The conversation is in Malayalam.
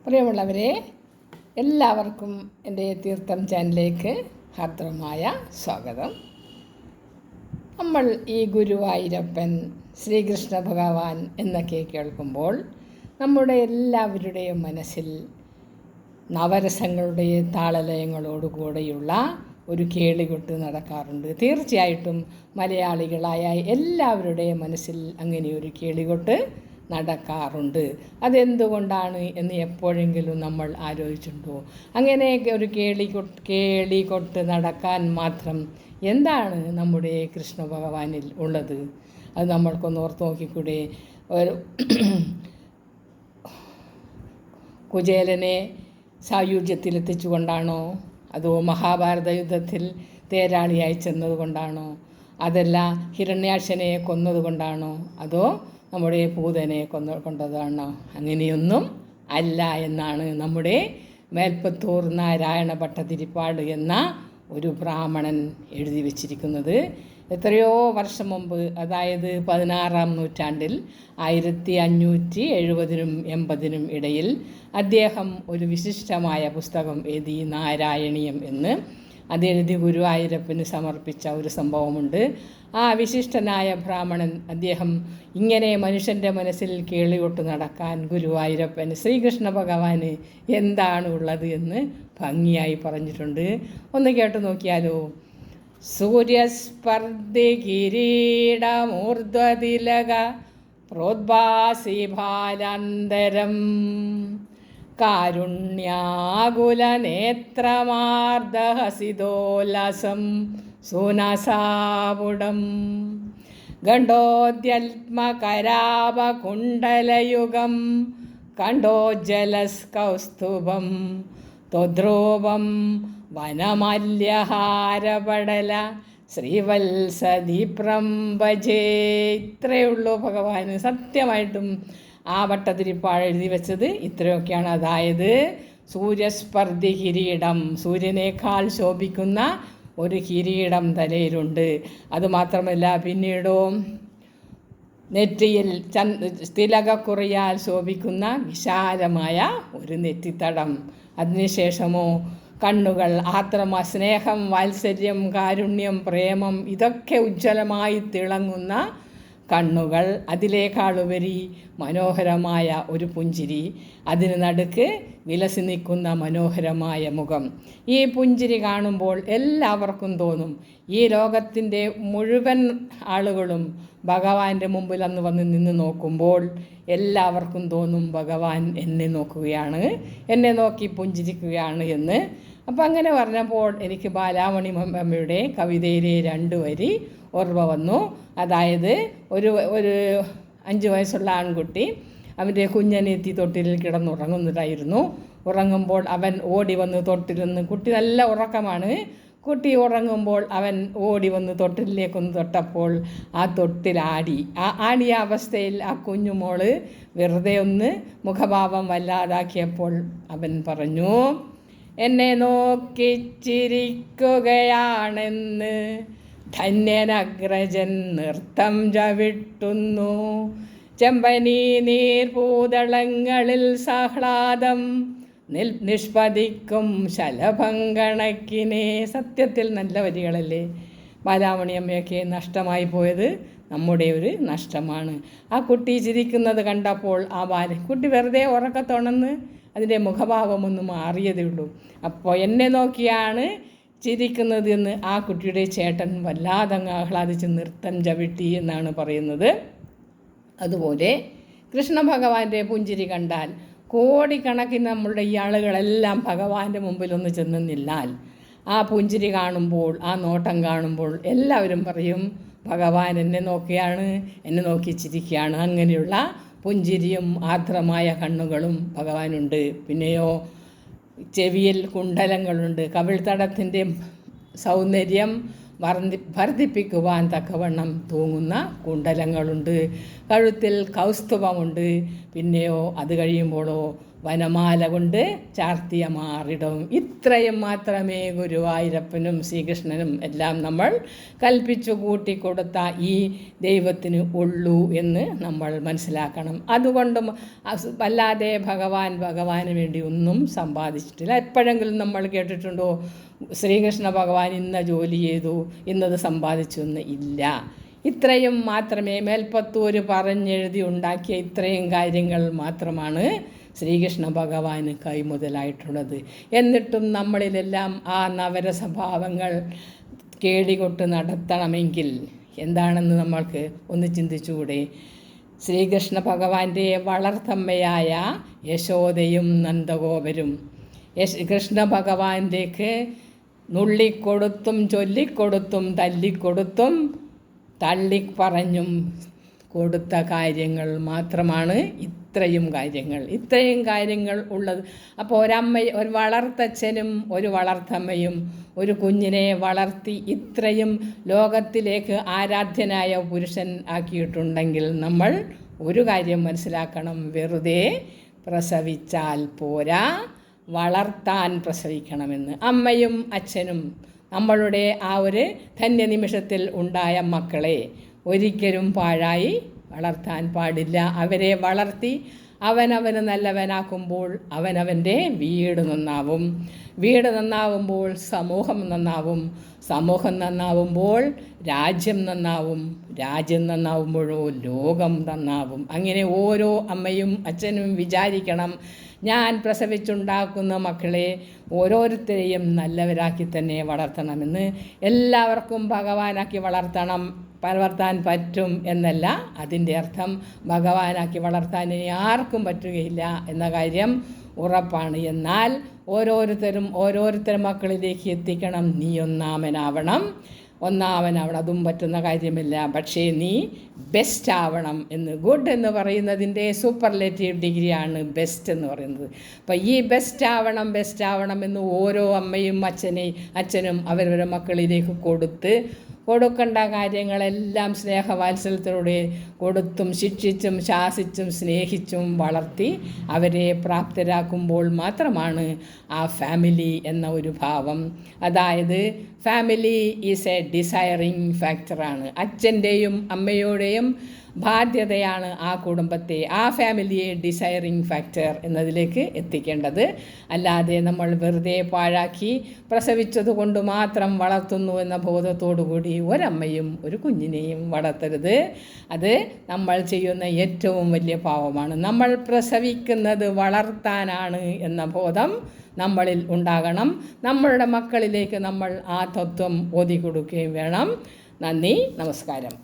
പ്രിയമുള്ളവരെ, എല്ലാവർക്കും എൻ്റെ തീർത്ഥം ചാനലിലേക്ക് ഹാർദവമായ സ്വാഗതം. നമ്മൾ ഈ ഗുരുവായൂരപ്പൻ, ശ്രീകൃഷ്ണ ഭഗവാൻ എന്നൊക്കെ കേൾക്കുമ്പോൾ നമ്മുടെ എല്ലാവരുടെയും മനസ്സിൽ നവരസങ്ങളുടെ താളലയങ്ങളോടുകൂടെയുള്ള ഒരു കേളികൊട്ട് നടക്കാറുണ്ട്. തീർച്ചയായിട്ടും മലയാളികളായ എല്ലാവരുടെയും മനസ്സിൽ അങ്ങനെ ഒരു കേളികൊട്ട് നടക്കാറുണ്ട്. അതെന്തുകൊണ്ടാണ് എന്ന് എപ്പോഴെങ്കിലും നമ്മൾ ആലോചിച്ചിട്ടുണ്ടോ? അങ്ങനെ ഒരു കേളികൊട്ട് നടക്കാൻ മാത്രം എന്താണ് നമ്മുടെ കൃഷ്ണ ഭഗവാനിൽ ഉള്ളത്? അത് നമ്മൾക്കൊന്ന് ഓർത്ത് നോക്കിക്കൂടെ? ഒരു കുചേലനെ സായുജ്യത്തിലെത്തിച്ചുകൊണ്ടാണോ? അതോ മഹാഭാരത യുദ്ധത്തിൽ തേരാളിയായി ചെന്നതുകൊണ്ടാണോ? അതല്ല ഹിരണ്യാക്ഷനെ കൊന്നതുകൊണ്ടാണോ? അതോ നമ്മുടെ പൂതനെ കൊണ്ടതാണോ? അങ്ങനെയൊന്നും അല്ല എന്നാണ് നമ്മുടെ മേൽപ്പത്തൂർ നാരായണ ഭട്ടതിരിപ്പാട് എന്ന ഒരു ബ്രാഹ്മണൻ എഴുതി വച്ചിരിക്കുന്നത്. എത്രയോ വർഷം മുമ്പ്, അതായത് 16-ാം നൂറ്റാണ്ടിൽ 1570-80 ഇടയിൽ അദ്ദേഹം ഒരു വിശിഷ്ടമായ പുസ്തകം എഴുതി, നാരായണീയം എന്ന്. അതെഴുതി ഗുരുവായൂരപ്പന് സമർപ്പിച്ച ഒരു സംഭവമുണ്ട്. ആ വിശിഷ്ടനായ ബ്രാഹ്മണൻ അദ്ദേഹം ഇങ്ങനെ മനുഷ്യൻ്റെ മനസ്സിൽ കേളികൊട്ട് നടക്കാൻ ഗുരുവായൂരപ്പൻ ശ്രീകൃഷ്ണ ഭഗവാന് എന്താണ് ഉള്ളത് എന്ന് ഭംഗിയായി പറഞ്ഞിട്ടുണ്ട്. ഒന്ന് കേട്ടു നോക്കിയാലോ? സൂര്യസ്പർദ്ധി കിരീടമൂർധ്വതിലക പ്രോദ്ഭാസി ബാലാന്തരം കാരുണ്യാകുലനേത്രമാർദ്ദഹസിതോല്ലാസം സുനസാപുടം ഗണ്ഡോദ്യൽമകരാപകുണ്ടലയുഗം കണ്ഡോജ്ജലസ്കൗസ്തുഭം ത്വദ്രൂപം വനമല്യഹാരപടല ശ്രീവത്സദീപ്രം ഭജേ. ഇത്രയുള്ളൂ ഭഗവാന്. സത്യമായിട്ടും ആ ഭട്ടതിരിപ്പാട് എഴുതി വെച്ചത് ഇത്രയൊക്കെയാണ്. അതായത് സൂര്യസ്പർദ്ധി കിരീടം, സൂര്യനേക്കാൾ ശോഭിക്കുന്ന ഒരു കിരീടം തലയിലുണ്ട്. അതുമാത്രമല്ല, പിന്നീടോ നെറ്റിയിൽ തിലകക്കുറിയാൽ ശോഭിക്കുന്ന വിശാലമായ ഒരു നെറ്റിത്തടം. അതിനുശേഷമോ കണ്ണുകൾ, ആർദ്രമ സ്നേഹം, വാത്സല്യം, കാരുണ്യം, പ്രേമം, ഇതൊക്കെ ഉജ്ജ്വലമായി തിളങ്ങുന്ന കണ്ണുകൾ. അതിലേക്കാളുപരി മനോഹരമായ ഒരു പുഞ്ചിരി, അതിന് നടുക്ക് വിലസി നിൽക്കുന്ന മനോഹരമായ മുഖം. ഈ പുഞ്ചിരി കാണുമ്പോൾ എല്ലാവർക്കും തോന്നും, ഈ ലോകത്തിൻ്റെ മുഴുവൻ ആളുകളും ഭഗവാന്റെ മുമ്പിൽ അന്ന് വന്ന് നിന്ന് നോക്കുമ്പോൾ എല്ലാവർക്കും തോന്നും, ഭഗവാൻ എന്നെ നോക്കുകയാണ്, എന്നെ നോക്കി പുഞ്ചിരിക്കുകയാണ് എന്ന്. അപ്പം അങ്ങനെ പറഞ്ഞപ്പോൾ എനിക്ക് ബാലാമണി അമ്മയുടെ കവിതയിലെ 2 വരി ഓർമ്മ വന്നു. അതായത് ഒരു 5 വയസ്സുള്ള ആൺകുട്ടി അവൻ്റെ കുഞ്ഞനെത്തി തൊട്ടിലിൽ കിടന്നുറങ്ങുന്നതായിരുന്നു. ഉറങ്ങുമ്പോൾ അവൻ ഓടി വന്ന് തൊട്ടിലൊന്ന്, കുട്ടി നല്ല ഉറക്കമാണ്, കുട്ടി ഉറങ്ങുമ്പോൾ അവൻ ഓടി വന്ന് തൊട്ടിലേക്കൊന്ന് തൊട്ടപ്പോൾ ആ തൊട്ടിലാടി. ആ ആടിയ അവസ്ഥയിൽ ആ കുഞ്ഞുമോള് വെറുതെ ഒന്ന് മുഖഭാവം വല്ലാതാക്കിയപ്പോൾ അവൻ പറഞ്ഞു, എന്നെ നോക്കി ചിരിക്കുകയാണെന്ന് ധന്യനഗ്രജൻ നൃത്തം ചവിട്ടുന്നു, ചെമ്പനി നീർപൂതളങ്ങളിൽ സാഹ്ലാദം നിഷ്പതിക്കും ശലഭങ്കണക്കിനെ. സത്യത്തിൽ നല്ല വരികളല്ലേ? ബാലാമണിയമ്മയൊക്കെ നഷ്ടമായി പോയത് നമ്മുടെ ഒരു നഷ്ടമാണ്. ആ കുട്ടി ചിരിക്കുന്നത് കണ്ടപ്പോൾ ആ കുട്ടി വെറുതെ ഉറക്കത്തുണർന്ന് അതിൻ്റെ മുഖഭാവമൊന്ന് മാറിയതേ ഉള്ളൂ. അപ്പോൾ എന്നെ നോക്കിയാണ് ചിരിക്കുന്നത് എന്ന് ആ കുട്ടിയുടെ ചേട്ടൻ വല്ലാതങ്ങ് ആഹ്ലാദിച്ച് നൃത്തം ചവിട്ടി എന്നാണ് പറയുന്നത്. അതുപോലെ കൃഷ്ണ ഭഗവാന്റെ പുഞ്ചിരി കണ്ടാൽ കോടിക്കണക്കിന് നമ്മളുടെ ഈ ആളുകളെല്ലാം ഭഗവാന്റെ മുമ്പിൽ ഒന്ന് ചെന്ന് നിന്നാൽ ആ പുഞ്ചിരി കാണുമ്പോൾ, ആ നോട്ടം കാണുമ്പോൾ എല്ലാവരും പറയും, ഭഗവാൻ എന്നെ നോക്കിയാണ്, എന്നെ നോക്കി ചിരിക്കുകയാണ്. അങ്ങനെയുള്ള പുഞ്ചിരിയും ആർദ്രമായ കണ്ണുകളും ഭഗവാനുണ്ട്. പിന്നെയോ ചെവിയിൽ കുണ്ടലങ്ങളുണ്ട്. കവിൾത്തടത്തിൻ്റെ സൗന്ദര്യം വർദ്ധിപ്പിക്കുവാൻ തക്കവണ്ണം തൂങ്ങുന്ന കുണ്ടലങ്ങളുണ്ട്. കഴുത്തിൽ കൗസ്തുഭമുണ്ട്. പിന്നെയോ അത് കഴിയുമ്പോഴോ വനമാല കൊണ്ട് ചാർത്തിയ മാറിടവും. ഇത്രയും മാത്രമേ ഗുരുവായൂരപ്പനും ശ്രീകൃഷ്ണനും എല്ലാം നമ്മൾ കൽപ്പിച്ചു കൂട്ടിക്കൊടുത്ത ഈ ദൈവത്തിന് ഉള്ളൂ എന്ന് നമ്മൾ മനസ്സിലാക്കണം. അതുകൊണ്ടും അല്ലാതെ ഭഗവാന് വേണ്ടി ഒന്നും സമ്പാദിച്ചിട്ടില്ല. എപ്പോഴെങ്കിലും നമ്മൾ കേട്ടിട്ടുണ്ടോ ശ്രീകൃഷ്ണ ഭഗവാൻ ഇന്ന ജോലി ചെയ്തു, ഇന്നത് സമ്പാദിച്ചു എന്ന്? ഇല്ല. ഇത്രയും മാത്രമേ മേൽപ്പത്തൂർ പറഞ്ഞെഴുതി ഉണ്ടാക്കിയ ഇത്രയും കാര്യങ്ങൾ മാത്രമാണ് ശ്രീകൃഷ്ണ ഭഗവാന് കൈമുതലായിട്ടുള്ളത്. എന്നിട്ടും നമ്മളിലെല്ലാം ആ നവരസഭാവങ്ങൾ കേടികൊട്ട് നടത്തണമെങ്കിൽ എന്താണെന്ന് നമ്മൾക്ക് ഒന്ന് ചിന്തിച്ചുകൂടെ? ശ്രീകൃഷ്ണ ഭഗവാന്റെ വളർത്തമ്മയായ യശോദയും നന്ദഗോപരും കൃഷ്ണ ഭഗവാനിലേക്ക് നുള്ളിക്കൊടുത്തും ചൊല്ലിക്കൊടുത്തും തല്ലിക്കൊടുത്തും തള്ളിപ്പറഞ്ഞും കൊടുത്ത കാര്യങ്ങൾ മാത്രമാണ് ഇത്രയും കാര്യങ്ങൾ ഉള്ളത്. അപ്പോൾ ഒരു വളർത്തച്ഛനും ഒരു വളർത്തമ്മയും ഒരു കുഞ്ഞിനെ വളർത്തി ഇത്രയും ലോകത്തിലേക്ക് ആരാധ്യനായ പുരുഷൻ ആക്കിയിട്ടുണ്ടെങ്കിൽ നമ്മൾ ഒരു കാര്യം മനസ്സിലാക്കണം: വെറുതെ പ്രസവിച്ചാൽ പോരാ, വളർത്താൻ പ്രസവിക്കണമെന്ന്. അമ്മയും അച്ഛനും നമ്മളുടെ ആ ഒരു ധന്യനിമിഷത്തിൽ ഉണ്ടായ മക്കളെ ഒരിക്കലും പാഴായി വളർത്താൻ പാടില്ല. അവരെ വളർത്തി അവനവന് നല്ലവനാക്കുമ്പോൾ അവനവൻ്റെ വീട് നന്നാവും. വീട് നന്നാവുമ്പോൾ സമൂഹം നന്നാവും. സമൂഹം നന്നാവുമ്പോൾ രാജ്യം നന്നാവും. രാജ്യം നന്നാവുമ്പോഴോ ലോകം നന്നാവും. അങ്ങനെ ഓരോ അമ്മയും അച്ഛനും വിചാരിക്കണം, ഞാൻ പ്രസവിച്ചുണ്ടാക്കുന്ന മക്കളെ ഓരോരുത്തരെയും നല്ലവരാക്കി തന്നെ വളർത്തണമെന്ന്. എല്ലാവർക്കും ഭഗവാനാക്കി വളർത്താൻ പറ്റും എന്നല്ല അതിൻ്റെ അർത്ഥം. ഭഗവാനാക്കി വളർത്താൻ ഇനി ആർക്കും പറ്റുകയില്ല എന്ന കാര്യം ഉറപ്പാണ്. എന്നാൽ ഓരോരുത്തരും മക്കളിലേക്ക് എത്തിക്കണം. നീ ഒന്നാമനാവണം. അതും പറ്റുന്ന കാര്യമില്ല. പക്ഷേ നീ ബെസ്റ്റ് ആവണം എന്ന്. ഗുഡ് എന്ന് പറയുന്നതിൻ്റെ സൂപ്പർലേറ്റീവ് ഡിഗ്രിയാണ് ബെസ്റ്റ് എന്ന് പറയുന്നത്. അപ്പോൾ ഈ ബെസ്റ്റ് ആവണം എന്ന് ഓരോ അമ്മയും അച്ഛനും അവരവരുടെ മക്കളിലേക്ക് കൊടുക്കേണ്ട കാര്യങ്ങളെല്ലാം സ്നേഹവാത്സല്യത്തിലൂടെ കൊടുത്തും ശിക്ഷിച്ചും ശാസിച്ചും സ്നേഹിച്ചും വളർത്തി അവരെ പ്രാപ്തരാക്കുമ്പോൾ മാത്രമാണ് ആ ഫാമിലി എന്ന ഒരു ഭാവം, അതായത് ഫാമിലി ഈസ് എ ഡിസയറിങ് ഫാക്ടറാണ്. അച്ഛൻ്റെയും അമ്മയുടെയും ബാധ്യതയാണ് ആ കുടുംബത്തെ, ആ ഫാമിലിയെ ഡിസയറിങ് ഫാക്ടർ എന്നതിലേക്ക് എത്തിക്കേണ്ടത്. അല്ലാതെ നമ്മൾ വെറുതെ പാഴാക്കി പ്രസവിച്ചതുകൊണ്ട് മാത്രം വളർത്തുന്നു എന്ന ബോധത്തോടുകൂടി ഒരമ്മയും ഒരു കുഞ്ഞിനെയും വളർത്തരുത്. അത് നമ്മൾ ചെയ്യുന്ന ഏറ്റവും വലിയ പാവമാണ്. നമ്മൾ പ്രസവിക്കുന്നത് വളർത്താനാണ് എന്ന ബോധം നമ്മളിൽ ഉണ്ടാകണം. നമ്മളുടെ മക്കളിലേക്ക് നമ്മൾ ആ തത്വം ഓതിക്കൊടുക്കുകയും വേണം. നന്ദി, നമസ്കാരം.